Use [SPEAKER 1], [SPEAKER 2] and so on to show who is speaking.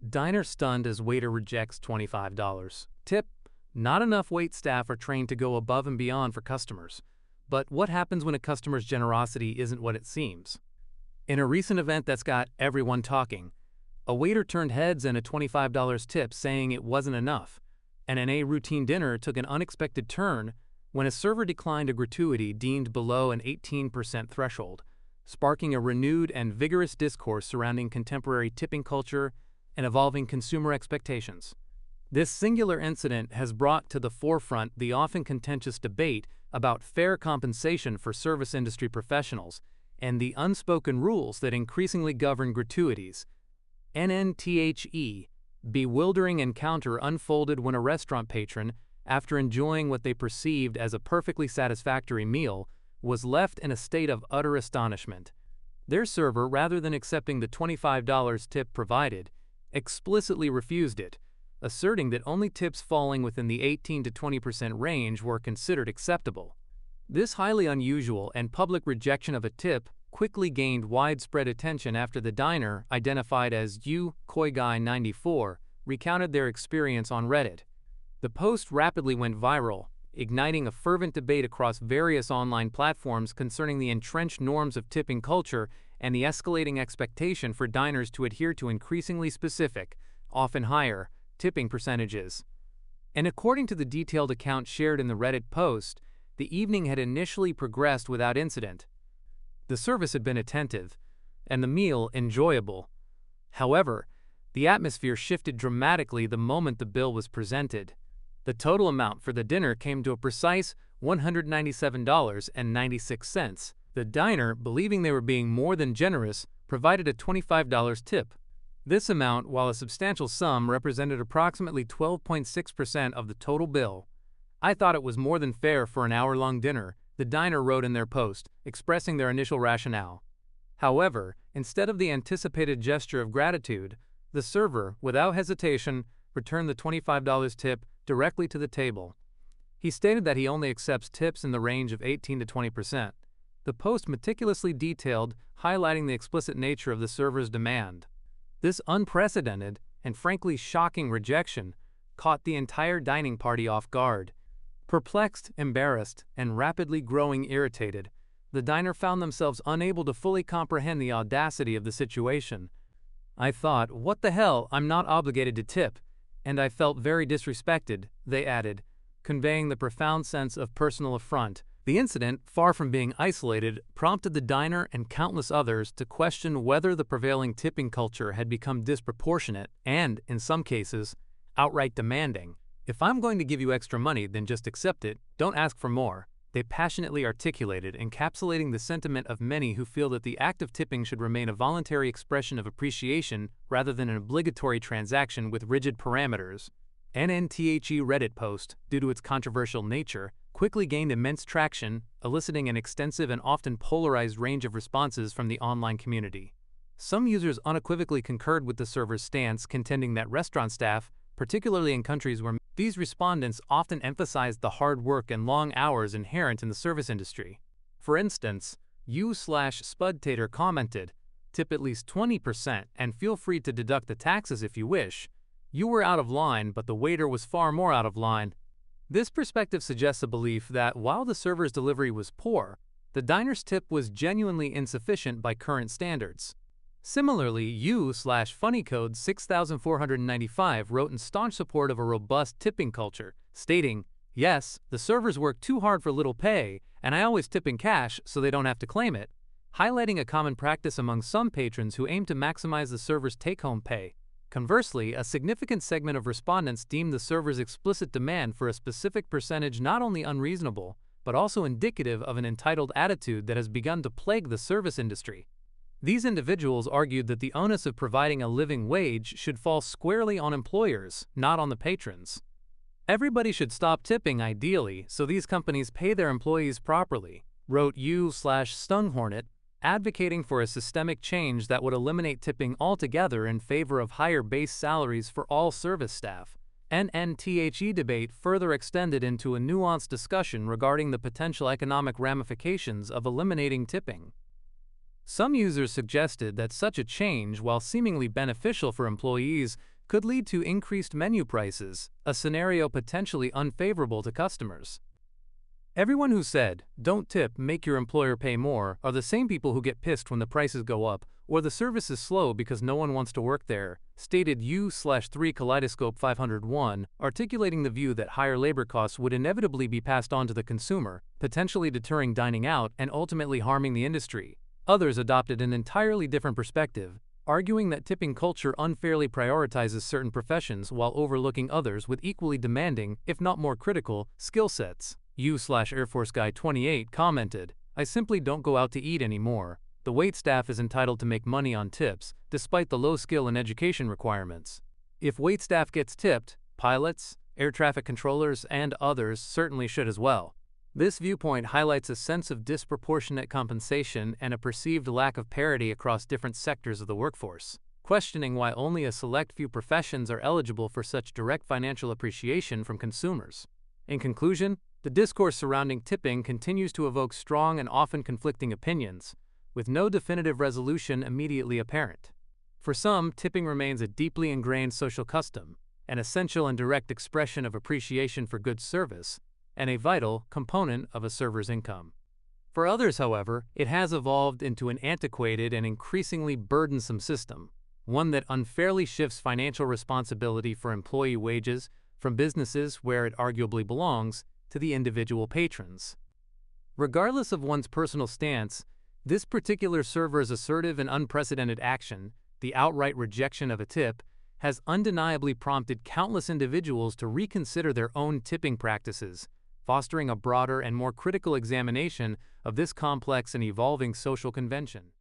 [SPEAKER 1] Diner stunned as waiter rejects $25. Tip: not enough wait staff are trained to go above and beyond for customers. But what happens when a customer's generosity isn't what it seems? In a recent event that's got everyone talking, a waiter turned heads and a $25 tip, saying it wasn't enough. And a routine dinner took an unexpected turn when a server declined a gratuity deemed below an 18% threshold, sparking a renewed and vigorous discourse surrounding contemporary tipping culture and evolving consumer expectations. This singular incident has brought to the forefront the often contentious debate about fair compensation for service industry professionals and the unspoken rules that increasingly govern gratuities. Bewildering encounter unfolded when a restaurant patron, after enjoying what they perceived as a perfectly satisfactory meal, was left in a state of utter astonishment. Their server, rather than accepting the $25 tip provided, explicitly refused it, asserting that only tips falling within the 18 to 20% range were considered acceptable. This highly unusual and public rejection of a tip quickly gained widespread attention after the diner, identified as KoiGuy94, recounted their experience on Reddit. The post rapidly went viral, igniting a fervent debate across various online platforms concerning the entrenched norms of tipping culture and the escalating expectation for diners to adhere to increasingly specific, often higher, tipping percentages. And according to the detailed account shared in the Reddit post, the evening had initially progressed without incident. The service had been attentive, and the meal enjoyable. However, the atmosphere shifted dramatically the moment the bill was presented. The total amount for the dinner came to a precise $197.96. The diner, believing they were being more than generous, provided a $25 tip. This amount, while a substantial sum, represented approximately 12.6% of the total bill. "I thought it was more than fair for an hour-long dinner," the diner wrote in their post, expressing their initial rationale. However, instead of the anticipated gesture of gratitude, the server, without hesitation, returned the $25 tip directly to the table. He stated that he only accepts tips in the range of 18 to 20%. The post meticulously detailed, highlighting the explicit nature of the server's demand. This unprecedented and frankly shocking rejection caught the entire dining party off guard. Perplexed, embarrassed, and rapidly growing irritated, the diner found themselves unable to fully comprehend the audacity of the situation. "I thought, what the hell, I'm not obligated to tip, and I felt very disrespected," they added, conveying the profound sense of personal affront. The incident, far from being isolated, prompted the diner and countless others to question whether the prevailing tipping culture had become disproportionate and, in some cases, outright demanding. "If I'm going to give you extra money, then just accept it, don't ask for more," they passionately articulated, encapsulating the sentiment of many who feel that the act of tipping should remain a voluntary expression of appreciation rather than an obligatory transaction with rigid parameters. NNTHE Reddit post, due to its controversial nature, quickly gained immense traction, eliciting an extensive and often polarized range of responses from the online community. Some users unequivocally concurred with the server's stance, contending that restaurant staff, particularly in countries where these respondents often emphasized the hard work and long hours inherent in the service industry. For instance, u/Spudtater commented, "Tip at least 20% and feel free to deduct the taxes if you wish. You were out of line, but the waiter was far more out of line." This perspective suggests a belief that while the server's delivery was poor, the diner's tip was genuinely insufficient by current standards. Similarly, u/Funnycode 6495 wrote in staunch support of a robust tipping culture, stating, "Yes, the servers work too hard for little pay, and I always tip in cash so they don't have to claim it," highlighting a common practice among some patrons who aim to maximize the server's take-home pay. Conversely, a significant segment of respondents deemed the server's explicit demand for a specific percentage not only unreasonable, but also indicative of an entitled attitude that has begun to plague the service industry. These individuals argued that the onus of providing a living wage should fall squarely on employers, not on the patrons. "Everybody should stop tipping ideally, so these companies pay their employees properly," wrote u/Stunghornet, advocating for a systemic change that would eliminate tipping altogether in favor of higher base salaries for all service staff. NNTHE debate further extended into a nuanced discussion regarding the potential economic ramifications of eliminating tipping. Some users suggested that such a change, while seemingly beneficial for employees, could lead to increased menu prices, a scenario potentially unfavorable to customers. Everyone who said, "Don't tip, make your employer pay more," are the same people who get pissed when the prices go up or the service is slow because no one wants to work there, stated U/3 Kaleidoscope 501, articulating the view that higher labor costs would inevitably be passed on to the consumer, potentially deterring dining out and ultimately harming the industry. Others adopted an entirely different perspective, arguing that tipping culture unfairly prioritizes certain professions while overlooking others with equally demanding, if not more critical, skill sets. U/Air Force Guy 28 commented, "I simply don't go out to eat anymore. The waitstaff is entitled to make money on tips, despite the low skill and education requirements. If waitstaff gets tipped, pilots, air traffic controllers, and others certainly should as well." This viewpoint highlights a sense of disproportionate compensation and a perceived lack of parity across different sectors of the workforce, questioning why only a select few professions are eligible for such direct financial appreciation from consumers. In conclusion, the discourse surrounding tipping continues to evoke strong and often conflicting opinions, with no definitive resolution immediately apparent. For some, tipping remains a deeply ingrained social custom, an essential and direct expression of appreciation for good service, and a vital component of a server's income. For others, however, it has evolved into an antiquated and increasingly burdensome system, one that unfairly shifts financial responsibility for employee wages from businesses where it arguably belongs to the individual patrons. Regardless of one's personal stance, this particular server's assertive and unprecedented action, the outright rejection of a tip, has undeniably prompted countless individuals to reconsider their own tipping practices, fostering a broader and more critical examination of this complex and evolving social convention.